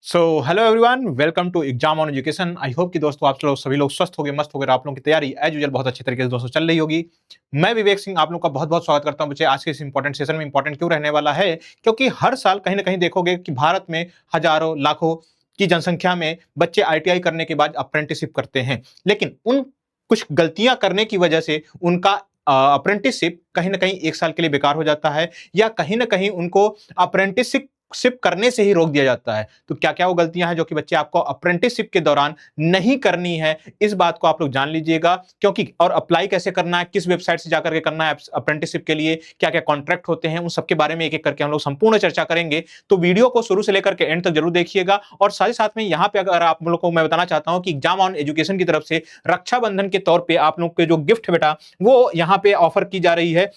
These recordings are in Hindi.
So hello everyone, welcome to exam on education. I hope कि दोस्तों आप लोग सभी लोग स्वस्थ हो गए, मस्त हो गए। आप लोगों की तैयारी एज यूजुअल बहुत अच्छे तरीके से दोस्तों चल रही होगी। मैं विवेक सिंह आप लोग का बहुत बहुत स्वागत करता हूं। बच्चे, आज के इस इंपॉर्टेंट सेशन में इंपॉर्टेंट क्यों रहने वाला है, क्योंकि हर साल कहीं ना कहीं देखोगे कि भारत में हजारों लाखों की जनसंख्या में बच्चे आईटीआई करने के बाद अप्रेंटिसशिप करते हैं, लेकिन उन कुछ गलतियां करने की वजह से उनका अप्रेंटिसशिप कहीं ना कहीं एक साल के लिए बेकार हो जाता है, या कहीं ना कहीं उनको अप्रेंटिसशिप करने से ही रोक दिया जाता है। तो क्या क्या वो गलतियां हैं जो कि बच्चे आपको अप्रेंटिसशिप के दौरान नहीं करनी है, इस बात को आप लोग जान लीजिएगा। क्योंकि और अप्लाई कैसे करना है, किस वेबसाइट से जाकर के करना है अप्रेंटिसशिप के लिए, क्या क्या कॉन्ट्रैक्ट होते हैं, उन सबके बारे में एक एक करके हम लोग संपूर्ण चर्चा करेंगे। तो वीडियो को शुरू से लेकर के एंड तक जरूर देखिएगा। और साथ ही साथ में यहाँ पे अगर आप लोग को मैं बताना चाहता हूँ कि एग्जाम ऑन एजुकेशन की तरफ से रक्षाबंधन के तौर पर आप लोग के जो गिफ्ट बेटा वो यहाँ पे ऑफर की जा रही है,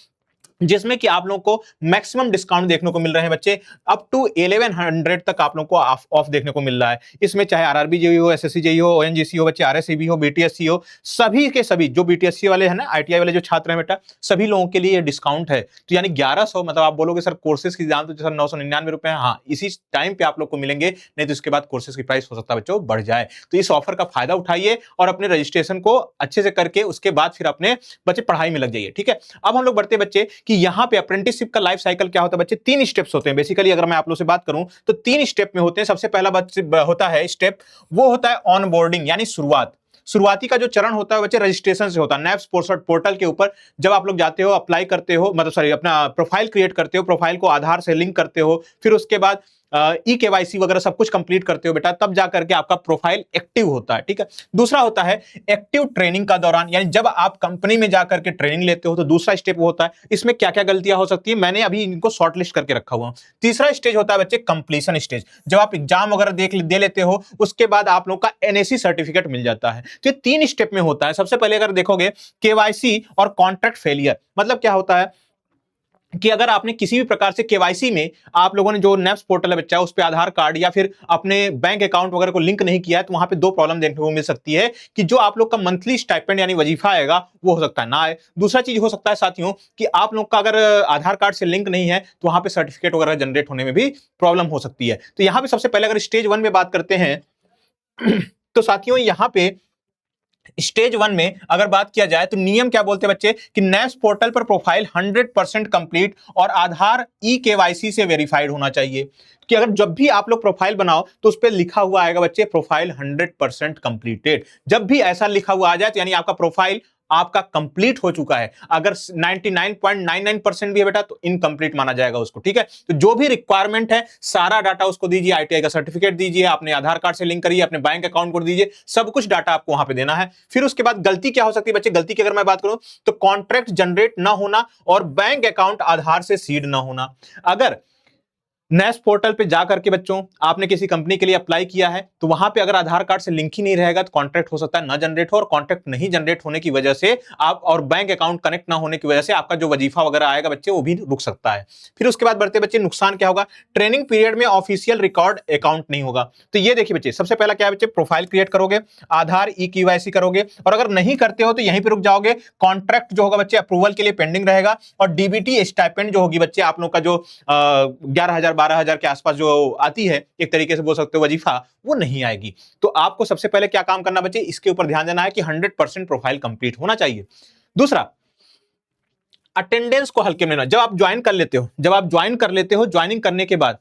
जिसमें कि आप लोगों को मैक्सिमम डिस्काउंट देखने को मिल रहे हैं बच्चे। अप टू 1100 तक आप लोगों को ऑफ देखने को मिल रहा है। इसमें चाहे आरआरबी जेईई हो, एसएससी जेईई हो, ओएनजीसी हो, बच्चे आरएससीबी हो, बीटीएससी हो, सभी के सभी जो बीटीएससी वाले हैं ना, आईटीआई वाले जो छात्र हैं बेटा, सभी लोगों के लिए डिस्काउंट है। तो यानी 1100, मतलब आप बोलोगे सर कोर्सेज की दाम तो सर 999 रुपए है। हाँ, इसी टाइम पे आप लोग को मिलेंगे, नहीं तो इसके बाद कोर्सेज की प्राइस हो सकता है बच्चों बढ़ जाए। तो इस ऑफर का फायदा उठाइए और अपने रजिस्ट्रेशन को अच्छे से करके उसके बाद फिर अपने बच्चे पढ़ाई में लग जाइए। ठीक है, अब हम लोग बढ़ते बच्चे कि यहाँ पे अप्रेंटिसशिप का लाइफ साइकिल क्या होता है बच्चे। 3 स्टेप्स होते हैं बेसिकली। अगर मैं आप लोग से बात करूं तो 3 स्टेप में होते हैं। सबसे पहला बच्चे होता है स्टेप, वो होता है ऑन बोर्डिंग, यानी शुरुआत। शुरुआती का जो चरण होता है बच्चे रजिस्ट्रेशन से होता है। नैप्स पोर्टल के ऊपर जब आप लोग जाते हो, अप्लाई करते हो, मतलब सॉरी अपना प्रोफाइल क्रिएट करते हो, प्रोफाइल को आधार से लिंक करते हो, फिर उसके बाद ई केवाईसी वगैरह सब कुछ कंप्लीट करते हो बेटा, तब जाकर के आपका प्रोफाइल एक्टिव होता है। ठीक है, दूसरा होता है एक्टिव ट्रेनिंग का दौरान, यानी जब आप कंपनी में जाकर के ट्रेनिंग लेते हो तो दूसरा स्टेप होता है। इसमें क्या क्या गलतियां हो सकती है मैंने अभी इनको शॉर्टलिस्ट करके रखा हुआ। तीसरा स्टेज होता है बच्चे कंप्लीशन स्टेज, जब आप एग्जाम वगैरह दे लेते हो, उसके बाद आप लोग का एनएसी सर्टिफिकेट मिल जाता है। तो ये 3 स्टेप में होता है। सबसे पहले अगर देखोगे केवाईसी और कॉन्ट्रैक्ट फेलियर, मतलब क्या होता है कि अगर आपने किसी भी प्रकार से केवाईसी में आप लोगों ने जो नेप्स पोर्टल है बच्चा उस पे आधार कार्ड या फिर अपने बैंक अकाउंट वगैरह को लिंक नहीं किया है, तो वहां पे 2 प्रॉब्लम देखने को मिल सकती है कि जो आप लोग का मंथली स्टाइपेंड यानी वजीफा आएगा वो हो सकता है ना आए। दूसरा चीज हो सकता है साथियों कि आप लोग का अगर आधार कार्ड से लिंक नहीं है तो वहां पे सर्टिफिकेट वगैरह जनरेट होने में भी प्रॉब्लम हो सकती है। तो यहां पे सबसे पहले अगर स्टेज 1 में बात करते हैं तो साथियों यहां पे स्टेज 1 में अगर बात किया जाए तो नियम क्या बोलते हैं बच्चे कि नैप्स पोर्टल पर प्रोफाइल 100% कंप्लीट और आधार ई केवाईसी से वेरीफाइड होना चाहिए। कि अगर जब भी आप लोग प्रोफाइल बनाओ तो उस पर लिखा हुआ आएगा बच्चे प्रोफाइल 100% कंप्लीटेड। जब भी ऐसा लिखा हुआ आ जाए तो यानी आपका प्रोफाइल आपका कंप्लीट हो चुका है। अगर 99.99% भी है बेटा तो इनकंप्लीट माना जाएगा उसको। ठीक है, तो जो भी रिक्वायरमेंट है सारा डाटा उसको दीजिए, आईटीआई का सर्टिफिकेट दीजिए, अपने आधार कार्ड से लिंक करिए, अपने बैंक अकाउंट को दीजिए, सब कुछ डाटा आपको वहां पे देना है। फिर उसके बाद गलती क्या हो सकती है बच्चे, गलती की अगर मैं बात करूं तो कॉन्ट्रैक्ट जनरेट ना होना और बैंक अकाउंट आधार से सीड ना होना। अगर नेस पोर्टल पे जाकर के बच्चों आपने किसी कंपनी के लिए अप्लाई किया है तो वहां पे अगर आधार कार्ड से लिंक ही नहीं रहेगा तो कॉन्ट्रैक्ट हो सकता है ना जनरेट हो, और कॉन्ट्रैक्ट नहीं जनरेट होने की वजह से आप और बैंक अकाउंट कनेक्ट ना होने की वजह से आपका जो वजीफा वगैरह आएगा बच्चे वो भी रुक सकता है। फिर उसके बाद बढ़ते बच्चे नुकसान क्या होगा, ट्रेनिंग पीरियड में ऑफिशियल रिकॉर्ड अकाउंट नहीं होगा। तो ये देखिए बच्चे, सबसे पहला क्या है बच्चे, प्रोफाइल क्रिएट करोगे, आधार ई केवाईसी करोगे, और अगर नहीं करते हो तो यहीं पे रुक जाओगे। कॉन्ट्रैक्ट जो होगा बच्चे अप्रूवल के लिए पेंडिंग रहेगा, और डीबीटी स्टाइपेंड जो होगी बच्चे आप लोग का जो 11,000 12,000 के आसपास जो आती है, एक तरीके से बोल सकते हो वजीफा, वो नहीं आएगी। तो आपको सबसे पहले क्या काम करना बच्चे, इसके ऊपर ध्यान देना है कि 100% प्रोफाइल कंप्लीट होना चाहिए। दूसरा, अटेंडेंस को हल्के में लेना। जब आप ज्वाइन कर लेते हो, ज्वाइनिंग करने के बाद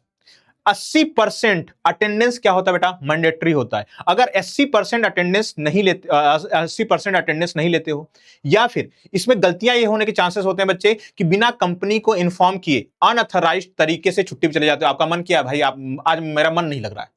80% अटेंडेंस क्या होता है बेटा, मैंडेटरी होता है। अगर 80% अटेंडेंस नहीं लेते 80% अटेंडेंस नहीं लेते हो, या फिर इसमें गलतियां ये होने के चांसेस होते हैं बच्चे कि बिना कंपनी को इन्फॉर्म किए अनऑथराइज्ड तरीके से छुट्टी पे चले जाते हो। आपका मन किया भाई, आप आज मेरा मन नहीं लग रहा है,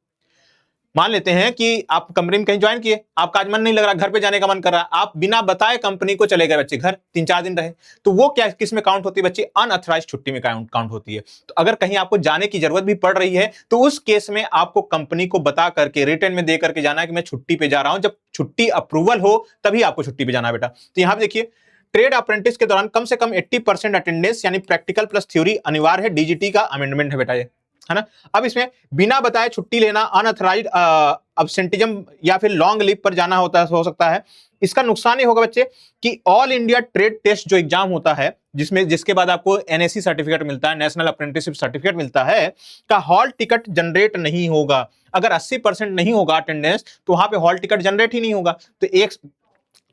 मान लेते हैं कि आप कंपनी में कहीं ज्वाइन किए, आपका आज मन नहीं लग रहा, घर पे जाने का मन कर रहा, आप बिना बताए कंपनी को चले गए बच्चे घर, 3-4 दिन रहे, तो वो क्या किस में काउंट होती है बच्चे, अनऑथराइज्ड छुट्टी में काउंट होती है। तो अगर कहीं आपको जाने की जरूरत भी पड़ रही है तो उस केस में आपको कंपनी को बता करके रिटर्न में दे करके जाना है कि मैं छुट्टी पे जा रहा हूं। जब छुट्टी अप्रूवल हो तभी आपको छुट्टी पे जाना है बेटा। तो यहां पर देखिए, ट्रेड अप्रेंटिस के दौरान कम से कम 80% अटेंडेंस यानी प्रैक्टिकल प्लस थ्योरी अनिवार्य है। डीजीटी का अमेंडमेंट है बेटा ये, है ना। अब इसमें बिना बताए छुट्टी लेना, अनऑथराइज्ड अब्सेंटिज्म या फिर लॉन्ग लीव पर जाना होता है, हो सकता है इसका नुकसान ये होगा बच्चे कि ऑल इंडिया ट्रेड टेस्ट जो एग्जाम होता है, जिसके बाद आपको एनएससी सर्टिफिकेट मिलता है, नेशनल अप्रेंटिसशिप सर्टिफिकेट मिलता है, का हॉल टिकट जनरेट नहीं होगा। अगर 80% नहीं होगा अटेंडेंस, तो वहां पे हॉल टिकट जनरेट ही नहीं होगा। तो एक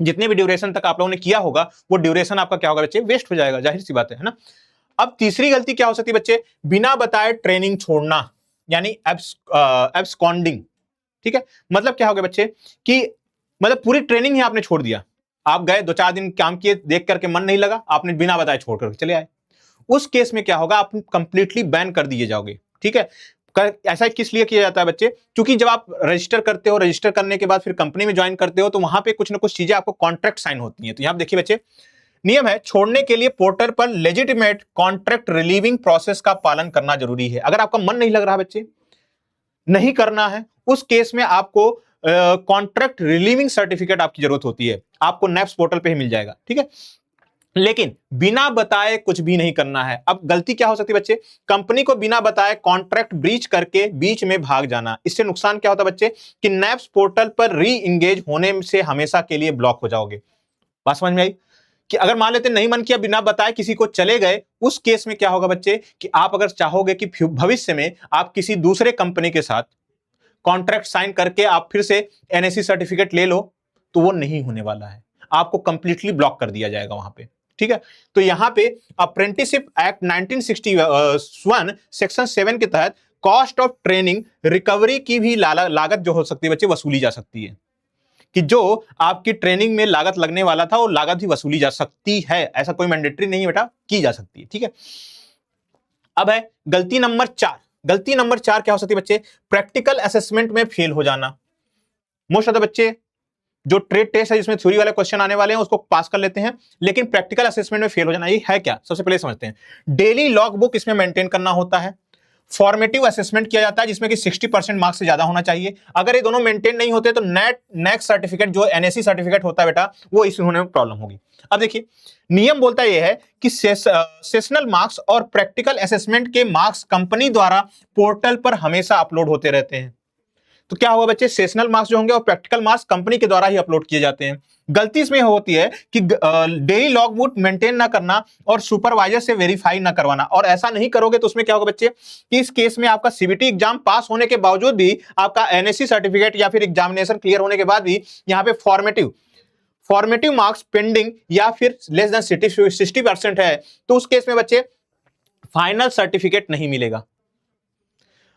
जितने भी ड्यूरेशन तक आप लोगों ने किया होगा, वो ड्यूरेशन आपका क्या होगा बच्चे, वेस्ट हो जाएगा, जाहिर सी बात है ना। अब तीसरी गलती क्या हो सकती है बच्चे, बिना बताए ट्रेनिंग छोड़ना, यानी एब्सकॉन्डिंग। ठीक है, मतलब क्या होगा बच्चे कि मतलब पूरी ट्रेनिंग ही आपने छोड़ दिया, आप गए 2-4 दिन काम किए, देख करके मन नहीं लगा, आपने बिना बताए छोड़ करके चले आए। उस केस में क्या होगा, आप कंप्लीटली बैन कर दिए जाओगे। ठीक है, ऐसा किस लिए किया जाता है बच्चे, क्योंकि जब आप रजिस्टर करते हो, रजिस्टर करने के बाद फिर कंपनी में ज्वाइन करते हो, तो वहां पे कुछ ना कुछ चीजें आपको कॉन्ट्रैक्ट साइन होती हैं। तो यहां देखिए बच्चे, नियम है, छोड़ने के लिए पोर्टल पर लेजिटिमेट कॉन्ट्रैक्ट रिलीविंग प्रोसेस का पालन करना जरूरी है। अगर आपका मन नहीं लग रहा बच्चे, नहीं करना है, उस केस में आपको कॉन्ट्रैक्ट रिलीविंग सर्टिफिकेट आपकी जरूरत होती है, आपको नेप्स पोर्टल पे ही मिल जाएगा। ठीक है, लेकिन बिना बताए कुछ भी नहीं करना है। अब गलती क्या हो सकती है बच्चे, कंपनी को बिना बताए कॉन्ट्रैक्ट ब्रीच करके बीच में भाग जाना। इससे नुकसान क्या होता है बच्चे कि नेप्स पोर्टल पर री इंगेज होने से हमेशा के लिए ब्लॉक हो जाओगे। बात समझ में आई कि अगर मान लेते नहीं मन किया, बिना बताए किसी को चले गए, उस केस में क्या होगा बच्चे कि आप अगर चाहोगे कि भविष्य में आप किसी दूसरे कंपनी के साथ कॉन्ट्रैक्ट साइन करके आप फिर से एनएससी सर्टिफिकेट ले लो, तो वो नहीं होने वाला है, आपको कंप्लीटली ब्लॉक कर दिया जाएगा वहां पे। ठीक है, तो यहां पे अप्रेंटिसशिप एक्ट 1961 सेक्शन 7 के तहत कॉस्ट ऑफ ट्रेनिंग रिकवरी की भी लागत जो हो सकती है बच्चे, वसूली जा सकती है, कि जो आपकी ट्रेनिंग में लागत लगने वाला था, वो लागत भी वसूली जा सकती है। ऐसा कोई मैंडेटरी नहीं है बेटा, की जा सकती है। ठीक है, अब है गलती नंबर 4। गलती नंबर 4 क्या हो सकती है बच्चे, प्रैक्टिकल असेसमेंट में फेल हो जाना। मोस्ट ऑफ द बच्चे जो ट्रेड टेस्ट है जिसमें थ्योरी वाले क्वेश्चन आने वाले हैं उसको पास कर लेते हैं, लेकिन प्रैक्टिकल असेसमेंट में फेल हो जाना, ये है क्या, सबसे पहले समझते हैं। डेली लॉग बुक इसमें मेंटेन करना होता है, फॉर्मेटिव असेसमेंट किया जाता है जिसमें कि 60% मार्क्स से ज्यादा होना चाहिए। अगर ये दोनों मेंटेन नहीं होते तो नेक्स्ट सर्टिफिकेट जो एनएससी सर्टिफिकेट होता है बेटा, वो इस होने में प्रॉब्लम होगी। अब देखिए, नियम बोलता है यह है कि सेशनल मार्क्स और प्रैक्टिकल असेसमेंट के मार्क्स कंपनी द्वारा पोर्टल पर हमेशा अपलोड होते रहते हैं। तो क्या होगा बच्चे, सेशनल मार्क्स जो होंगे और प्रैक्टिकल मार्क्स कंपनी के द्वारा ही अपलोड किए जाते हैं। गलती इसमें होती है कि डेली लॉग बुक मेंटेन ना करना और सुपरवाइजर से वेरीफाई ना करवाना। और ऐसा नहीं करोगे तो उसमें क्या होगा बच्चे कि इस केस में आपका सीबीटी एग्जाम पास होने के बावजूद भी आपका एनएससी सर्टिफिकेट या फिर एग्जामिनेशन क्लियर होने के बाद भी यहाँ पे फॉर्मेटिव मार्क्स पेंडिंग या फिर लेस देन 60% है, तो उस केस में बच्चे फाइनल सर्टिफिकेट नहीं मिलेगा।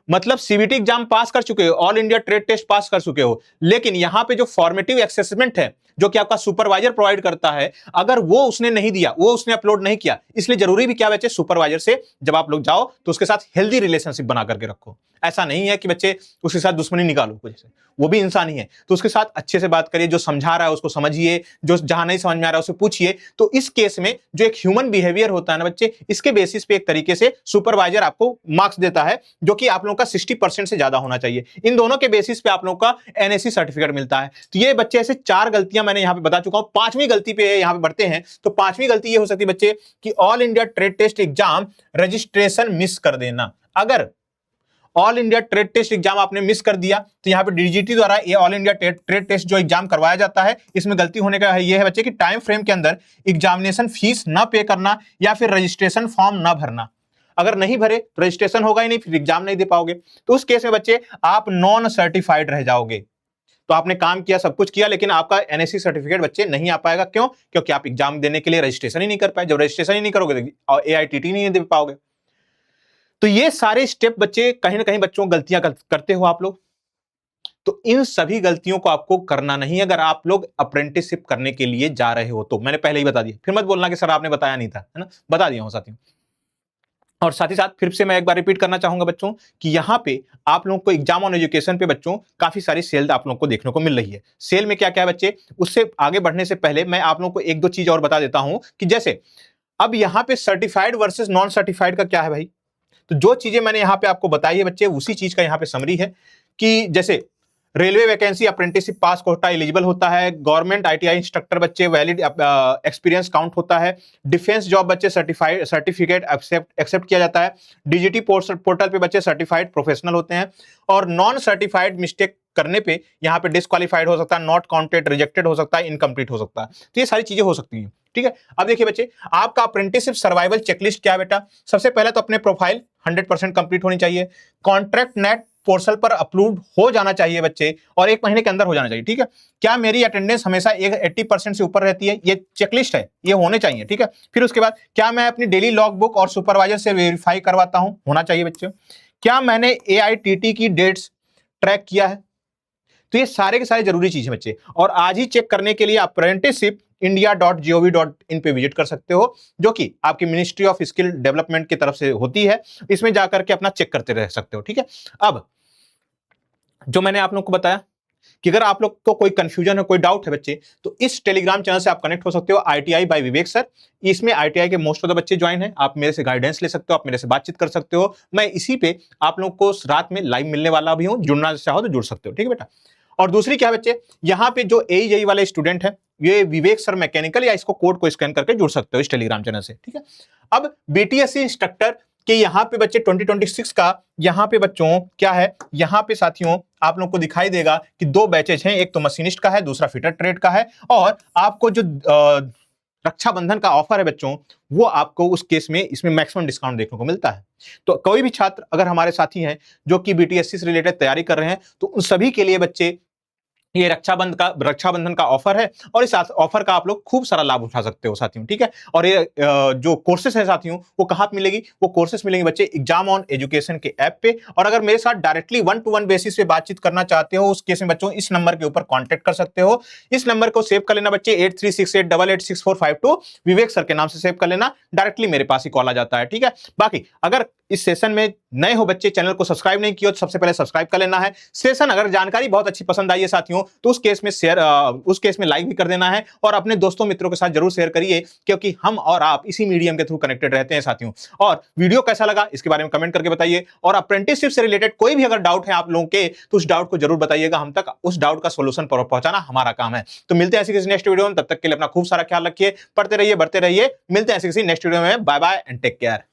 मतलब सीबीटी एग्जाम पास कर चुके हो, all India trade test pass कर चुके हो, लेकिन यहां पे जो फॉर्मेटिव असेसमेंट है जो कि आपका सुपरवाइजर प्रोवाइड करता है, अगर वो उसने नहीं दिया, वो उसने अपलोड नहीं किया, इसलिए जरूरी भी क्या बच्चे, सुपरवाइजर से जब आप लोग जाओ तो उसके साथ हेल्दी रिलेशनशिप बना करके रखो। ऐसा नहीं है कि बच्चे उसके साथ दुश्मनी निकालो, कुछ वो भी इंसान ही है, तो उसके साथ अच्छे से बात करिए, जो समझा रहा है उसको समझिए, जो जहां नहीं समझ में आ रहा है उसे पूछिए। तो इस केस में जो एक ह्यूमन बिहेवियर होता है ना बच्चे, इसके बेसिस पे एक तरीके से सुपरवाइजर आपको मार्क्स देता है, जो कि आप लोगों का 60% से ज्यादा होना चाहिए। इन दोनों के बेसिस पे आप लोगों का एनएससी सर्टिफिकेट मिलता है। तो ये बच्चे ऐसे 4 गलतियां मैंने यहां पे बता चुका हूं। 5वीं गलती पे यहां पे बढ़ते हैं। तो 5वीं गलती ये हो सकती है बच्चे कि all India trade test exam registration miss कर देना। अगर all India trade test exam आपने मिस कर दिया तो यहां पे डीजीटी द्वारा ये ऑल इंडिया ट्रेड टेस्ट जो एग्जाम करवाया जाता है, इसमें गलती होने का ये है बच्चे कि टाइम फ्रेम के अंदर एग्जामिनेशन फीस ना पे करना या फिर रजिस्ट्रेशन फॉर्म ना भरना। अगर नहीं भरे तो रजिस्ट्रेशन होगा ही नहीं, फिर एग्जाम नहीं दे पाओगे। तो उस केस में बच्चे आप नॉन सर्टिफाइड रह जाओगे। तो आपने काम किया, सब कुछ किया, लेकिन आपका एनएससी सर्टिफिकेट बच्चे नहीं आ पाएगा। क्यों? क्योंकि आप एग्जाम देने के लिए रजिस्ट्रेशन ही नहीं कर पाए। जब रजिस्ट्रेशन ही नहीं करोगे तो एआईटीटी नहीं दे पाओगे। तो ये सारे स्टेप बच्चे कहीं ना कहीं बच्चों गलतियां करते हो आप लोग। तो इन सभी गलतियों को आपको करना नहीं अगर आप लोग अप्रेंटिसशिप करने के लिए जा रहे हो। तो मैंने पहले ही बता दिया, फिर मत बोलना कि सर आपने बताया नहीं था, है ना, बता दिया हूं साथियों। और साथ ही साथ फिर से मैं एक बार रिपीट करना चाहूंगा बच्चों कि यहां पे आप लोगों को एग्जाम ऑन एजुकेशन पे बच्चों काफी सारी सेल आप लोगों को देखने को मिल रही है। सेल में क्या क्या है बच्चे, उससे आगे बढ़ने से पहले मैं आप लोगों को एक दो चीज और बता देता हूं कि जैसे अब यहां पे सर्टिफाइड वर्सेस नॉन सर्टिफाइड का क्या है भाई। तो जो चीजें मैंने यहां पे आपको बताई है बच्चे, उसी चीज का यहां पे समरी है कि जैसे रेलवे वैकेंसी अप्रेंटिसशिप पास कोटा एलिजिबल होता है, गवर्नमेंट आईटीआई इंस्ट्रक्टर बच्चे वैलिड एक्सपीरियंस काउंट होता है, डिफेंस जॉब बच्चे सर्टिफिकेट एक्सेप्ट किया जाता है, डीजीटी पोर्टल पे बच्चे सर्टिफाइड प्रोफेशनल होते हैं, और नॉन सर्टिफाइड मिस्टेक करने पे यहाँ पे डिस्क्वालीफाइड हो सकता है, नॉट काउंटेड, रिजेक्टेड हो सकता है, इनकम्प्लीट हो सकता है। तो ये सारी चीजें हो सकती हैं, ठीक है। अब देखिए बच्चे, आपका अप्रेंटिसशिप सर्वाइवल चेकलिस्ट क्या है बेटा? सबसे पहले तो अपने प्रोफाइल 100% कंप्लीट होनी चाहिए, कॉन्ट्रैक्ट नेट पोर्टल पर अपलोड हो जाना चाहिए बच्चे, और 1 महीने के अंदर हो जाना चाहिए, ठीक है। क्या मेरी अटेंडेंस हमेशा 80% से ऊपर रहती है? ये चेकलिस्ट है, ये होने चाहिए, ठीक है। फिर उसके बाद क्या मैं अपनी डेली लॉग बुक और सुपरवाइजर से वेरीफाई करवाता हूं? होना चाहिए बच्चे। क्या मैंने AITT की डेट्स ट्रैक किया है? तो ये सारे के सारे जरूरी चीज है बच्चे, और आज ही चेक करने के लिए अप्रेंटिसशिप india.gov.in पे विजिट कर सकते हो, जो कि आपकी मिनिस्ट्री ऑफ स्किल डेवलपमेंट की तरफ से होती है। इसमें जाकर के अपना चेक करते रह सकते हो, ठीक है। अब जो मैंने आप लोग को बताया कि अगर आप लोग को कोई कंफ्यूजन है, कोई डाउट है बच्चे, तो इस टेलीग्राम चैनल से आप कनेक्ट हो सकते हो, ITI बाय विवेक सर। इसमें ITI के मोस्ट ऑफ द बच्चे ज्वाइन हैं, आप मेरे से गाइडेंस ले सकते हो, आप मेरे से बातचीत कर सकते हो। मैं इसी पे आप लोग को रात में लाइव मिलने वाला भी हूं, जुड़ना चाहो तो जुड़ सकते हो, ठीक है बेटा। और दूसरी क्या है बच्चे, यहाँ पे जो AEI वाले स्टूडेंट है, ये विवेक सर मैकेनिकल या इसको कोड को स्कैन करके जुड़ सकते हो इस टेलीग्राम चैनल से, ठीक है। अब BTSC इंस्ट्रक्टर के यहाँ पे बच्चे 2026 का यहाँ पे बच्चों क्या है, यहाँ पे साथियों आप लोग को दिखाई देगा कि 2 बैचेज हैं, एक तो मशीनिस्ट का है, दूसरा फिटर ट्रेड का है। और आपको जो रक्षाबंधन का ऑफर है बच्चों, वो आपको उस केस में इसमें मैक्सिमम डिस्काउंट देखने को मिलता है। तो कोई भी छात्र अगर हमारे साथी हैं जो कि BTSC से रिलेटेड तैयारी कर रहे हैं, तो उन सभी के लिए बच्चे ये रक्षाबंधन का ऑफर है, और इस ऑफर का आप लोग खूब सारा लाभ उठा सकते हो साथियों, ठीक है। और ये जो कोर्सेस है साथियों, वो कहाँ पे मिलेगी? वो कोर्सेस मिलेंगे बच्चे एग्जाम ऑन एजुकेशन के ऐप पे। और अगर मेरे साथ डायरेक्टली 1-to-1 बेसिस पे बातचीत करना चाहते हो, उस केस में बच्चों इस नंबर के ऊपर कॉन्टेक्ट कर सकते हो। इस नंबर को सेव कर लेना बच्चे, 8368886452, विवेक सर के नाम से सेव कर लेना, डायरेक्टली मेरे पास ही कॉल आ जाता है, ठीक है। बाकी अगर इस सेशन में नए हो बच्चे, चैनल को सब्सक्राइब नहीं किया तो सबसे पहले सब्सक्राइब कर लेना है। सेशन अगर जानकारी बहुत अच्छी पसंद आई है साथियों, तो उस केस में लाइक भी कर देना है, और अपने दोस्तों मित्रों के साथ जरूर शेयर करिए, क्योंकि हम और आप इसी मीडियम के थ्रू कनेक्टेड रहते हैं साथियों। और वीडियो कैसा लगा इसके बारे में कमेंट करके बताइए, और अप्रेंटिसशिप से रिलेटेड कोई भी अगर डाउट है आप लोगों के, तो उस डाउट को जरूर बताइएगा, हम तक उस डाउट का सोल्यूशन पहुंचाना हमारा काम है। तो मिलते हैं ऐसी किसी नेक्स्ट वीडियो में, तब तक के लिए अपना खूब सारा ख्याल रखिए, पढ़ते रहिए, बढ़ते रहिए। मिलते हैं ऐसी किसी नेक्स्ट वीडियो में, bye bye and take care.